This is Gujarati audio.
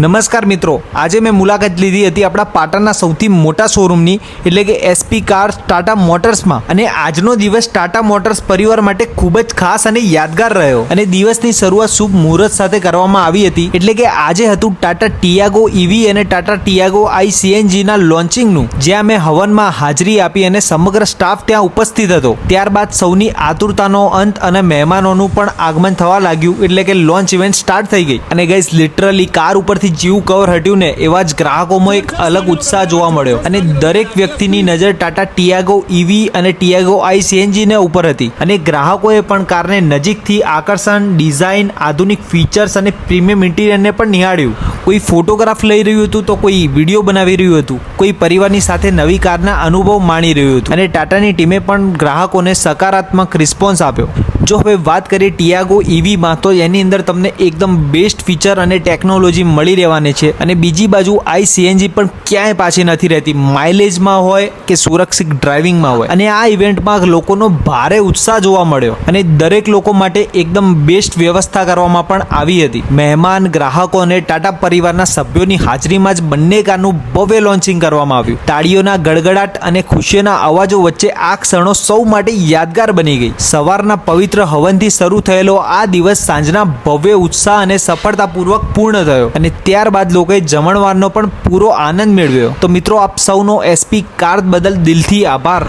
નમસ્કાર મિત્રો, આજે મેં મુલાકાત લીધી હતી આપણા પાટણના સૌથી મોટા શોરૂમની એટલે કે એસપી કાર્સ ટાટા મોટર્સમાં। અને આજનો દિવસ ટાટા મોટર્સ પરિવાર માટે ખૂબ જ ખાસ અને યાદગાર રહ્યો અને દિવસની શરૂઆત શુભ મુહૂર્ત સાથે કરવામાં આવી હતી। એટલે કે આજે હતું ટાટા ટિયાગો ઈવી અને ટાટા ટિયાગો આઈ સીએનજી ના લોન્ચિંગનું, જ્યાં મેં હવનમાં હાજરી આપી અને સમગ્ર સ્ટાફ ત્યાં ઉપસ્થિત હતો। ત્યારબાદ સૌની આતુરતાનો અંત અને મહેમાનોનું પણ આગમન થવા લાગ્યું, એટલે કે લોન્ચ ઇવેન્ટ સ્ટાર્ટ થઈ ગઈ। અને ગાઈસ લિટરલી કાર ઉપર જીવ કવર હટ્યું ને એવા જ ગ્રાહકોમાં એક અલગ ઉત્સાહ જોવા મળ્યો અને દરેક વ્યક્તિની નજર ટાટા ટિયાગો ઈવી અને ટિયાગો આઈ સીએનજી ને ઉપર હતી અને ગ્રાહકોએ પણ કારને નજીકથી આકર્ષણ, ડિઝાઇન, આધુનિક ફીચર્સ અને પ્રીમિયમ ઇન્ટિરિયરને પણ નિહાળ્યું। કોઈ ફોટોગ્રાફ લઈ રહ્યું હતું તો કોઈ વિડીયો બનાવી રહ્યું હતું, કોઈ પરિવારની સાથે નવી કારના અનુભવ માણી રહ્યું હતું અને ટાટાની ટીમે પણ ગ્રાહકોને સકારાત્મક રિસ્પોન્સ આપ્યો। જો હવે વાત કરીએ ટિયાગો ઈવીમાં, તો એની અંદર તમને એકદમ બેસ્ટ ફીચર અને ટેકનોલોજી મળી રહેવાની છે અને બીજી બાજુ આઈ સીએનજી પણ ક્યાંય પાછી નથી રહેતી, માઇલેજમાં હોય કે સુરક્ષિત ડ્રાઇવિંગમાં હોય। અને આ ઇવેન્ટમાં લોકોનો ભારે ઉત્સાહ જોવા મળ્યો અને દરેક લોકો માટે એકદમ બેસ્ટ વ્યવસ્થા કરવામાં પણ આવી હતી। મહેમાન, ગ્રાહકો અને ટાટા પરિવારના સભ્યોની હાજરીમાં જ બંને કારનું ભવ્ય લોન્ચિંગ કરવામાં આવ્યું। તાળીઓના ગડગડાટ અને ખુશીઓના અવાજો વચ્ચે આ ક્ષણો સૌ માટે યાદગાર બની ગઈ। સવારના પવિત્ર હવનથી શરૂ થયેલો આ દિવસ સાંજના ભવ્ય ઉત્સાહ અને સફળતાપૂર્વક પૂર્ણ થયો અને ત્યારબાદ લોકોએ જમણવારનો પણ પૂરો આનંદ મેળવ્યો। તો મિત્રો, આપ સૌનો એસપી કાર્સ બદલ દિલથી આભાર।